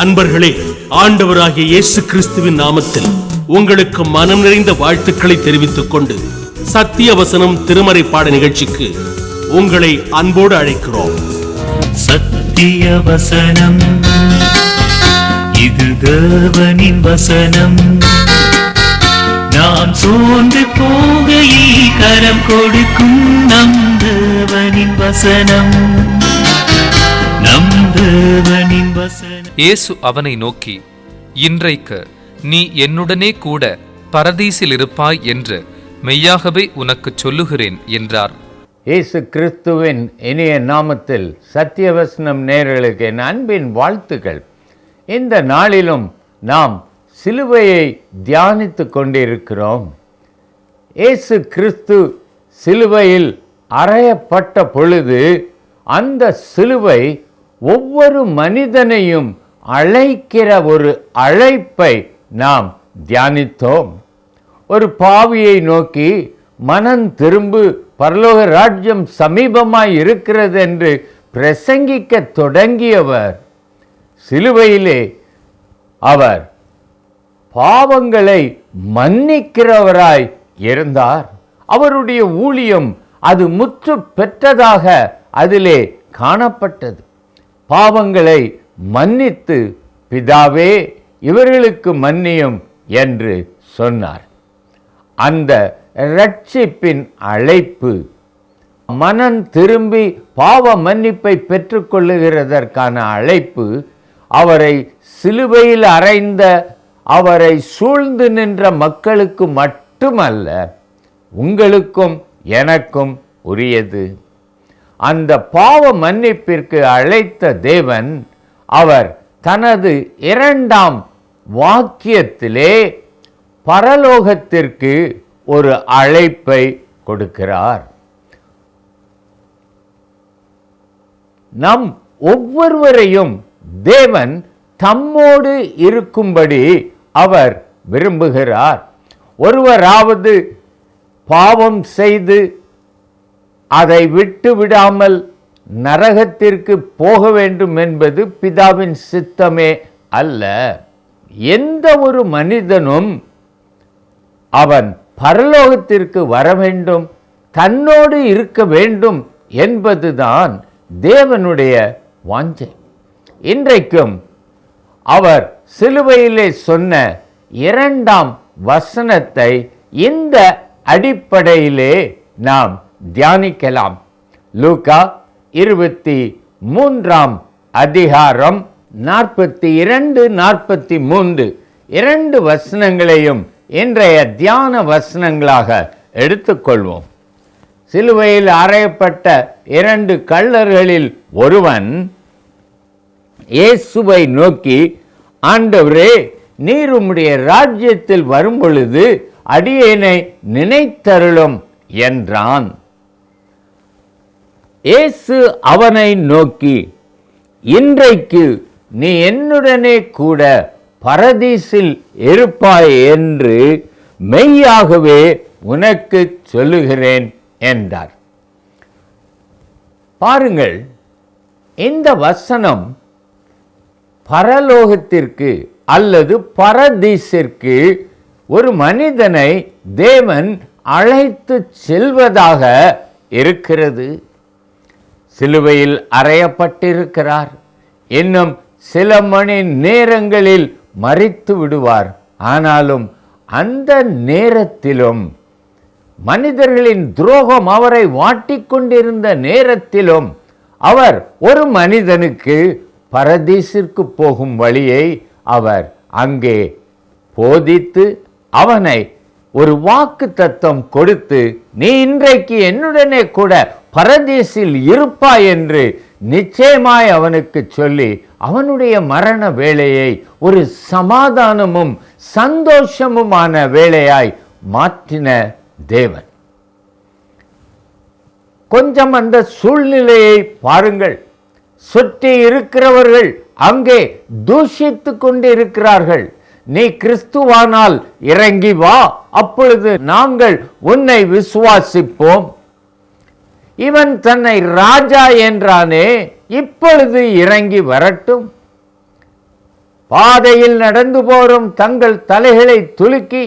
அன்பர்களே, ஆண்டவராகிய இயேசு கிறிஸ்துவின் நாமத்தில் உங்களுக்கு மனம் நிறைந்த வாழ்த்துக்களை தெரிவித்துக் கொண்டு சத்திய வசனம் திருமறை பாட நிகழ்ச்சிக்கு உங்களை அன்போடு அழைக்கிறோம். சத்திய வசனம், இது தேவனின் வசனம். நாம் சோர்ந்து போகையில் கரம் கொடுக்கும் நம் தேவனின் வசனம். இயேசு அவனை நோக்கி, இன்றைக்கு நீ என்னுடனே கூட பரதீசில் இருப்பாய் என்று மெய்யாகவே உனக்கு சொல்லுகிறேன் என்றார். இயேசு கிறிஸ்துவின் இனிய நாமத்தில் சத்தியவசனம் நேயர்களுக்கு என் அன்பின் வாழ்த்துக்கள். இந்த நாளிலும் நாம் சிலுவையை தியானித்து கொண்டிருக்கிறோம். இயேசு கிறிஸ்து சிலுவையில் அறையப்பட்ட பொழுது அந்த சிலுவை ஒவ்வொரு மனிதனையும் அழைக்கிற ஒரு அழைப்பை நாம் தியானித்தோம். ஒரு பாவியை நோக்கி மனம் திரும்பு, பரலோக ராஜ்யம் சமீபமாய் இருக்கிறது என்று பிரசங்கிக்க தொடங்கியவர் சிலுவையிலே அவர் பாவங்களை மன்னிக்கிறவராய் இருந்தார். அவருடைய ஊழியம் அது முற்று பெற்றதாக அதிலே காணப்பட்டது. பாவங்களை மன்னித்து, பிதாவே இவர்களுக்கு மன்னியும் என்று சொன்னார். அந்த இரட்சிப்பின் அழைப்பு, மனம் திரும்பி பாவ மன்னிப்பை பெற்றுக்கொள்ளுகிறதற்கான அழைப்பு அவரை சிலுவையில் அறைந்த, அவரை சூழ்ந்து நின்ற மக்களுக்கு மட்டுமல்ல, உங்களுக்கும் எனக்கும் உரியது. அந்த பாவ மன்னிப்பிற்கு அழைத்த தேவன் அவர் தனது 2ஆம் வாக்கியத்திலே பரலோகத்திற்கு ஒரு அழைப்பை கொடுக்கிறார். நம் ஒவ்வொருவரையும் தேவன் தம்மோடு இருக்கும்படி அவர் விரும்புகிறார். ஒருவராவது பாவம் செய்து அதை விட்டு விடாமல் நரகத்திற்கு போக வேண்டும் என்பது பிதாவின் சித்தமே அல்ல. எந்த ஒரு மனிதனும் அவன் பரலோகத்திற்கு வர வேண்டும், தன்னோடு இருக்க வேண்டும் என்பதுதான் தேவனுடைய வாஞ்சை. இன்றைக்கும் அவர் சிலுவையிலே சொன்ன 2ஆம் வசனத்தை இந்த அடிப்படையிலே நாம் தியானிக்கலாம். லூக்கா 23ஆம் அதிகாரம் 42-43 2 வசனங்களையும் இன்றைய தியான வசனங்களாக எடுத்துக்கொள்வோம். சிலுவையில் அறையப்பட்ட 2 கள்ளர்களில் ஒருவன் இயேசுவை நோக்கி, ஆண்டவரே, நீர் உம்முடைய ராஜ்யத்தில் வரும்பொழுது அடியேனை நினைத்தருளும் என்றான். இயேசு அவனை நோக்கி, இன்றைக்கு நீ என்னுடனே கூட பரதீசில் இருப்பாய் என்று மெய்யாகவே உனக்கு சொல்லுகிறேன் என்றார். பாருங்கள், இந்த வசனம் பரலோகத்திற்கு அல்லது பரதீசிற்கு ஒரு மனிதனை தேவன் அழைத்து செல்வதாக இருக்கிறது. சிலுவையில் அறையப்பட்டிருக்கிறார். இன்னும் சில மணி நேரங்களில் மரித்து விடுவார். ஆனாலும் அந்த நேரத்திலும், மனிதர்களின் துரோகம் அவரை வாட்டிக்கொண்டிருந்த நேரத்திலும், அவர் ஒரு மனிதனுக்கு பரதீசிற்கு போகும் வழியை அவர் அங்கே போதித்து அவனை ஒரு வாக்கு தத்தம் கொடுத்து, நீ இன்றைக்கு என்னுடனே கூட பரதீசில் இருப்பாய் என்று நிச்சயமாய் அவனுக்கு சொல்லி அவனுடைய மரண வேளையை ஒரு சமாதானமும் சந்தோஷமுமான வேளையாய் மாற்றின தேவன். கொஞ்சம் அந்த சூழ்நிலையை பாருங்கள். சுற்றி இருக்கிறவர்கள் அங்கே தூஷித்து கொண்டிருக்கிறார்கள். நீ கிறிஸ்துவானால் இறங்கி வா, அப்பொழுது நாங்கள் உன்னை விசுவாசிப்போம். இவன் தன்னை ராஜா என்றானே, இப்பொழுது இறங்கி வரட்டும். பாதையில் நடந்து போரும் தங்கள் தலைகளை துலுக்கி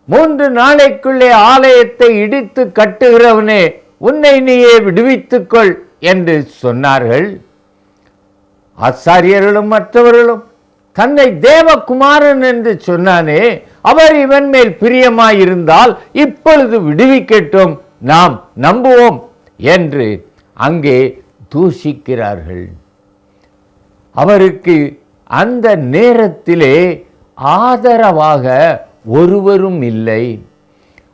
3 நாளைக்குள்ளே ஆலயத்தை இடித்து கட்டுகிறவனே, உன்னை நீயே விடுவித்துக்கொள் என்று சொன்னார்கள். ஆசாரியர்களும் மற்றவர்களும் தன்னை தேவகுமாரன் என்று சொன்னானே, அவர் இவன் மேல் பிரியமாயிருந்தால் இப்பொழுது விடுவிக்கட்டும், நாம் நம்புவோம் என்று அங்கே தூஷிக்கிறார்கள். அவருக்கு அந்த நேரத்திலே ஆதரவாக ஒருவரும் இல்லை.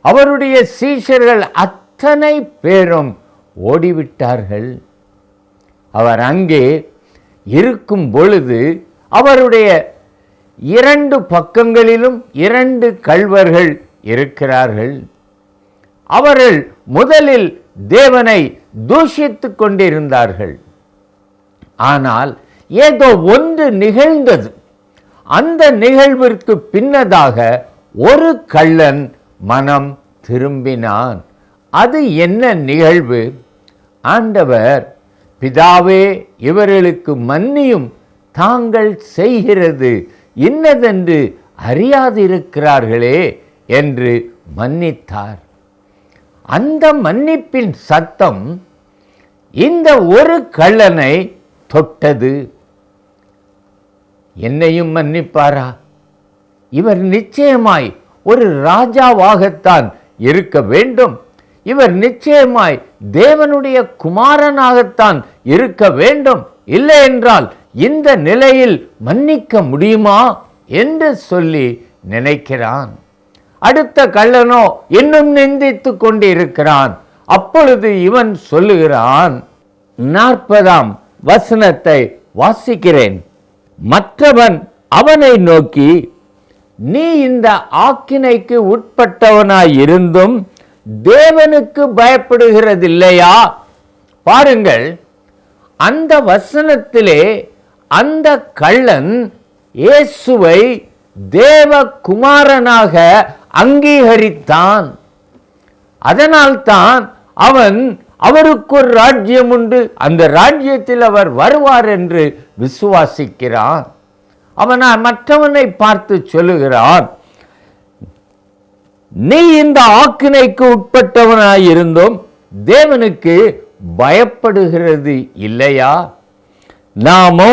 அவருடைய சீஷர்கள் அத்தனை பேரும் ஓடிவிட்டார்கள். அவர் அங்கே இருக்கும் பொழுது அவருடைய 2 பக்கங்களிலும் 2 கள்வர்கள் இருக்கிறார்கள். அவர்கள் முதலில் தேவனை தூஷித்துக் கொண்டிருந்தார்கள். ஆனால் ஏதோ ஒன்று நிகழ்ந்தது. அந்த நிகழ்விற்கு பின்னதாக ஒரு கள்ளன் மனம் திரும்பினான். அது என்ன நிகழ்வு? ஆண்டவர், பிதாவே, இவர்களுக்கு மன்னியும், தாங்கள் செய்கிறது இன்னதென்று அறியாதிருக்கிறார்களே என்று மன்னித்தார். அந்த மன்னிப்பின் சத்தம் இந்த ஒரு கள்ளனை தொட்டது. என்னையும் மன்னிப்பாரா? இவர் நிச்சயமாய் ஒரு ராஜாவாகத்தான் இருக்க வேண்டும். இவர் நிச்சயமாய் தேவனுடைய குமாரனாகத்தான் இருக்க வேண்டும். இல்லை என்றால் இந்த நிலையில் மன்னிக்க முடியுமா என்று சொல்லி நினைக்கிறான். அடுத்த கள்ளனோ இன்னும் நிந்தித்துக் கொண்டிருக்கிறான். அப்பொழுது இவன் சொல்லுகிறான், 40ஆம் வசனத்தை வாசிக்கிறேன். மற்றவன் அவனை நோக்கி, நீ இந்த ஆக்கினைக்கு உட்பட்டவனாய் இருந்தும் தேவனுக்கு பயப்படுகிறதில்லையா? பாருங்கள், அந்த வசனத்திலே அந்த கள்ளன் இயேசுவை தேவகுமாரனாக அங்கீகரித்தான். அதனால்தான் அவன், அவருக்கு ஒரு ராஜ்யம் உண்டு, அந்த ராஜ்யத்தில் அவர் வருவார் என்று விசுவாசிக்கிறான். அவன் மற்றவனை பார்த்து சொல்லுகிறான், நீ இந்த ஆக்கினைக்கு உட்பட்டவனாயிருந்தும் தேவனுக்கு பயப்படுகிறது இல்லையா? நாமோ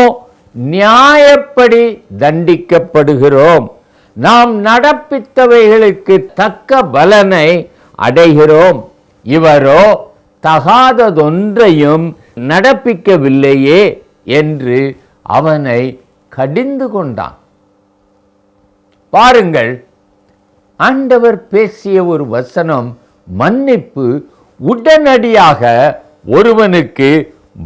நியாயப்படி தண்டிக்கப்படுகிறோம். நாம் நடப்பித்தவைகளுக்கு தக்க பலனை அடைகிறோம். இவரோ தகாததொன்றையும் நடப்பிக்கவில்லையே என்று அவனை கடிந்து கொண்டான். பாருங்கள், ஆண்டவர் பேசிய ஒரு வசனம், மன்னிப்பு உடனடியாக ஒருவனுக்கு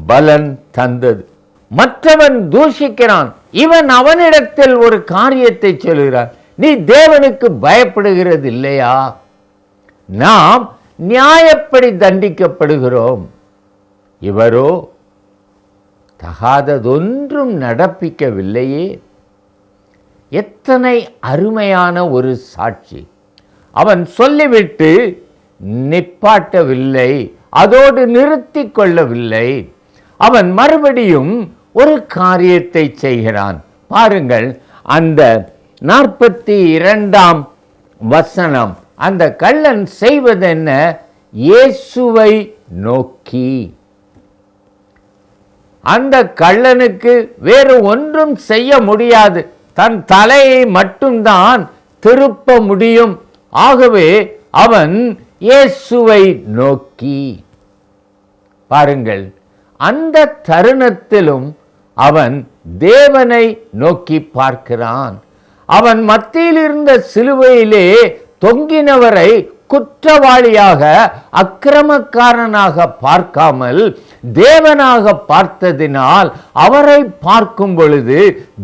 பலன் தந்தது. மற்றவன் தூஷிக்கிறான். இவன் அவனிடத்தில் ஒரு காரியத்தை சொல்கிறான், நீ தேவனுக்கு பயப்படுகிறது இல்லையா? நாம் நியாயப்படி தண்டிக்கப்படுகிறோம். இவரோ தகாததொன்றும் நடப்பிக்கவில்லையே. எத்தனை அருமையான ஒரு சாட்சி! அவன் சொல்லிவிட்டு நிப்பாட்டவில்லை, அதோடு நிறுத்தி கொள்ளவில்லை. அவன் மறுபடியும் ஒரு காரியத்தை செய்கிறான். பாருங்கள், அந்த 42ஆம் வசனம். அந்த கள்ளன் செய்வதென்ன? இயேசுவை நோக்கி. அந்த கள்ளனுக்கு வேறு ஒன்றும் செய்ய முடியாது, தன் தலையை மட்டும்தான் திருப்ப முடியும். ஆகவே அவன் இயேசுவை நோக்கி. பாருங்கள், அந்த தருணத்திலும் அவன் தேவனை நோக்கி பார்க்கிறான். அவன் மத்தியில் இருந்த சிலுவையிலே தொங்கினவரை குற்றவாளியாக, அக்கிரமக்காரனாக பார்க்காமல் தேவனாக பார்த்ததினால் அவரை பார்க்கும் பொழுது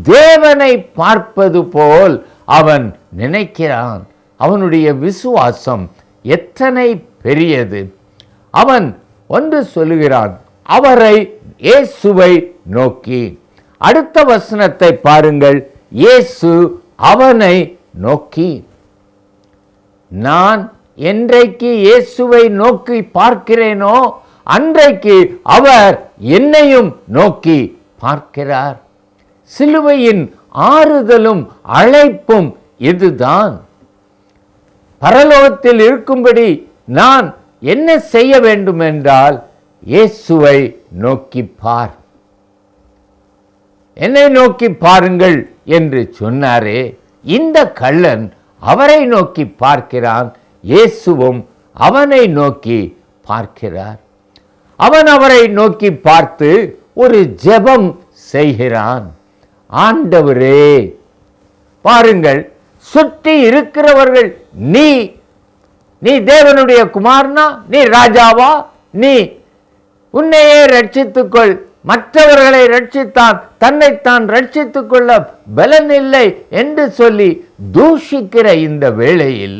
தேவனை பார்ப்பது போல் அவன் நினைக்கிறான். அவனுடைய விசுவாசம் எத்தனை பெரியது! அவன் ஒன்று சொல்லுகிறான், அவரை, இயேசுவை நோக்கி. அடுத்த வசனத்தை பாருங்கள், இயேசு அவனை நோக்கி. நான் என்றைக்கு இயேசுவை நோக்கி பார்க்கிறேனோ அன்றைக்கு அவர் என்னையும் நோக்கி பார்க்கிறார். சிலுவையின் ஆறுதலும் அழைப்பும் இதுதான். பரலோகத்தில் இருக்கும்படி நான் என்ன செய்ய வேண்டும் என்றால், இயேசுவை நோக்கி பார், என்னை நோக்கி பாருங்கள் என்று சொன்னாரே. இந்த கள்ளன் அவரை நோக்கி பார்க்கிறான், இயேசுவும் அவனை நோக்கி பார்க்கிறார். அவன் அவரை நோக்கி பார்த்து ஒரு ஜெபம் செய்கிறான். ஆண்டவரே, பாருங்கள், சுற்றி இருக்கிறவர்கள் நீ தேவனுடைய குமாரனா, நீ ராஜாவா, நீ உன்னையே ரட்சித்துக்கொள், மற்றவர்களை ரட்சித்தான் தன்னைத்தான் ரட்சித்துக் கொள்ள பலன் இல்லை என்று சொல்லி தூஷிக்கிற இந்த வேளையில்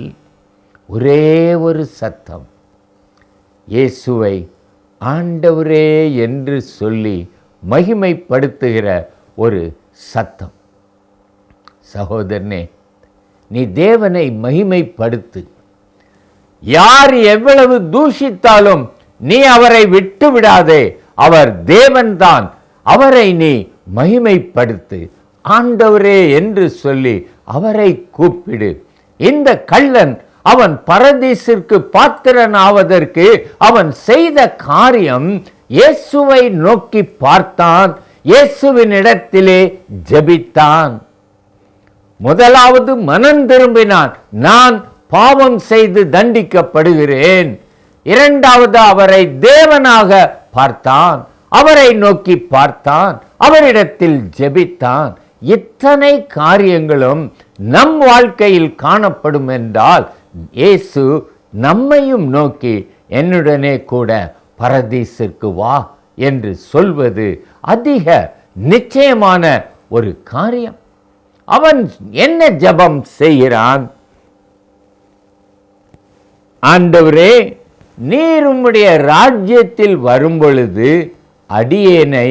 ஒரே ஒரு சத்தம், இயேசுவை ஆண்டவரே என்று சொல்லி மகிமைப்படுத்துகிற ஒரு சத்தம். சகோதரனே, நீ தேவனை மகிமைப்படுத்து. யார் எவ்வளவு தூஷித்தாலும் நீ அவரை விட்டு விடாதே. அவர் தேவன்தான். அவரை நீ மகிமைப்படுத்து. ஆண்டவரே என்று சொல்லி அவரை கூப்பிடு. இந்த கள்ளன் அவன் பரதீசிற்கு பாத்திரனாவதற்கு அவன் செய்த காரியம், இயேசுவை நோக்கி பார்த்தான், இயேசுவின் இடத்திலே ஜெபித்தான். முதலாவது மனம் திரும்பினான், நான் பாவம் செய்து தண்டிக்கப்படுகிறேன். இரண்டாவது அவரை தேவனாக பார்த்தான், அவரை நோக்கி பார்த்தான், அவரிடத்தில் ஜெபித்தான். இத்தனை காரியங்களும் நம் வாழ்க்கையில் காணப்படும் என்றால், இயேசு நம்மையும் நோக்கி என்னுடனே கூட பரதீசிற்கு வா என்று சொல்வது அதிக நிச்சயமான ஒரு காரியம். அவன் என்ன ஜெபம் செய்கிறான்? ஆண்டவரே, நீர் உம்முடைய ராஜ்யத்தில் வரும்பொழுது அடியேனை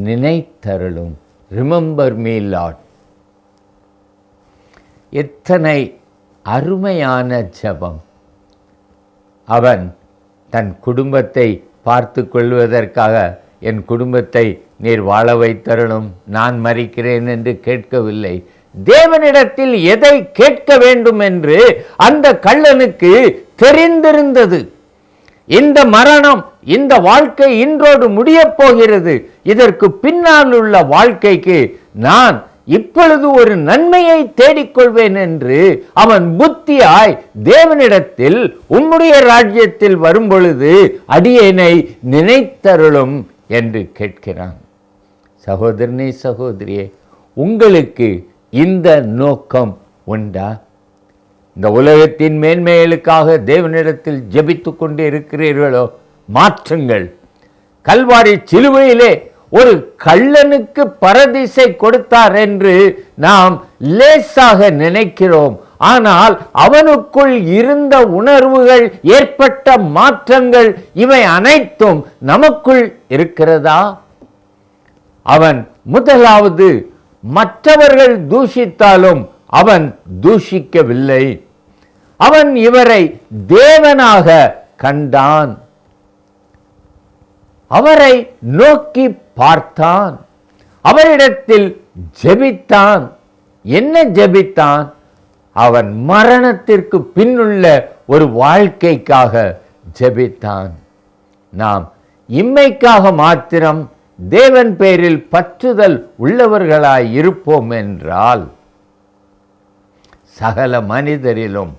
நினைத்தருளும். Remember me lord. எத்தனை அருமையான ஜெபம். அவன் தன் குடும்பத்தை பார்த்து கொள்வதற்காக, என் குடும்பத்தை நீர் வாழ வைத்தருளும், நான் மரிக்கிறேன் என்று கேட்கவில்லை. தேவனிடத்தில் எதை கேட்க வேண்டும் என்று அந்த கள்ளனுக்கு தெரிந்திருந்தது. இந்த மரணம், இந்த வாழ்க்கை இன்றோடு முடியப் போகிறது. இதற்கு பின்னால் உள்ள வாழ்க்கைக்கு நான் இப்பொழுது ஒரு நன்மையை தேடிக்கொள்வேன் என்று அவன் புத்தியாய் தேவனிடத்தில் உம்முடைய ராஜ்யத்தில் வரும்பொழுது அடியேனை நினைத்தருளும் என்று கேட்கிறான். சகோதரனே, சகோதரியே, உங்களுக்கு இந்த நோக்கம் உண்டா? இந்த உலகத்தின் மேன்மைகளுக்காக தேவனிடத்தில் ஜெபித்துக் கொண்டே இருக்கிறீர்களோ? மாற்றுங்கள். கல்வாரி சிலுவையிலே ஒரு கள்ளனுக்கு பரதீசை கொடுத்தார் என்று நாம் லேசாக நினைக்கிறோம். ஆனால் அவனுக்குள் இருந்த உணர்வுகள், ஏற்பட்ட மாற்றங்கள், இவை அனைத்தும் நமக்குள் இருக்கிறதா? அவன் முதலாவது மற்றவர்கள் தூஷித்தாலும் அவன் தூஷிக்கவில்லை. அவன் இவரை தேவனாக கண்டான். அவரை நோக்கி பார்த்தான், அவரிடத்தில் ஜெபித்தான். என்ன ஜெபித்தான்? அவன் மரணத்திற்கு பின்னுள்ள ஒரு வாழ்க்கைக்காக ஜெபித்தான். நாம் இம்மைக்காக மாத்திரம் தேவன் பேரில் பற்றுதல் உள்ளவர்களாய் இருப்போம் என்றால் சகல மனிதரிலும்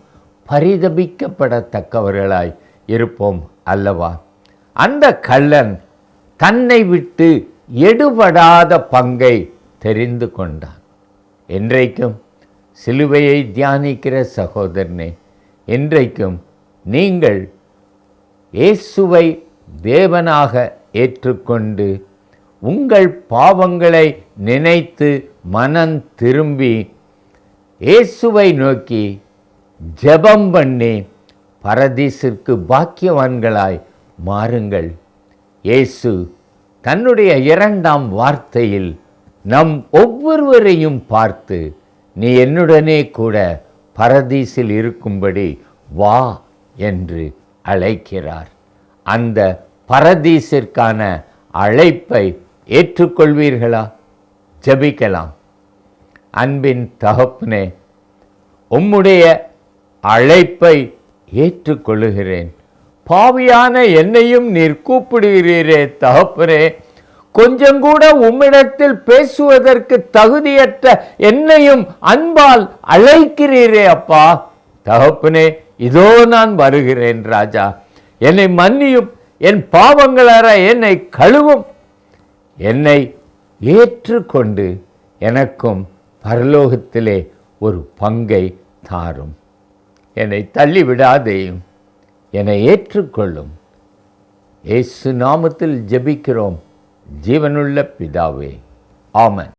பரிதபிக்கப்படத்தக்கவர்களாய் இருப்போம் அல்லவா? அந்த கள்ளன் தன்னை விட்டு எடுபடாத பங்கை தெரிந்து கொண்டான். என்றைக்கும் சிலுவையை தியானிக்கிற சகோதரனே, என்றைக்கும் நீங்கள் இயேசுவை தேவனாக ஏற்றுக்கொண்டு உங்கள் பாவங்களை நினைத்து மனம் திரும்பி இயேசுவை நோக்கி ஜெபம் பண்ணி பரதீசிற்கு பாக்கியவான்களாய் மாறுங்கள். இயேசு தன்னுடைய 2ஆம் வார்த்தையில் நம் ஒவ்வொருவரையும் பார்த்து, நீ என்னுடனே கூட பரதீசில் இருக்கும்படி வா என்று அழைக்கிறார். அந்த பரதீசிற்கான அழைப்பை ஏற்றுக்கொள்வீர்களா? ஜெபிக்கலாம். அன்பின் தகப்பனே, உம்முடைய அழைப்பை ஏற்றுக்கொள்ளுகிறேன். பாவியான என்னையும் நீர் கூப்பிடுகிறீரே தகப்பனே, கொஞ்சம் கூட உம்மிடத்தில் பேசுவதற்கு தகுதியற்ற என்னையும் அன்பால் அழைக்கிறீரே அப்பா. தகப்பனே, இதோ நான் வருகிறேன் ராஜா. என்னை மன்னியும், என் பாவங்களற என்னை கழுவும், என்னை ஏற்றுக்கொண்டு எனக்கும் பரலோகத்திலே ஒரு பங்கை தாரும். என்னை தள்ளிவிடாதேயும், என்னை ஏற்றுக்கொள்ளும். இயேசு நாமத்தில் ஜெபிக்கிறோம் ஜீவனுள்ள பிதாவே, ஆமென்.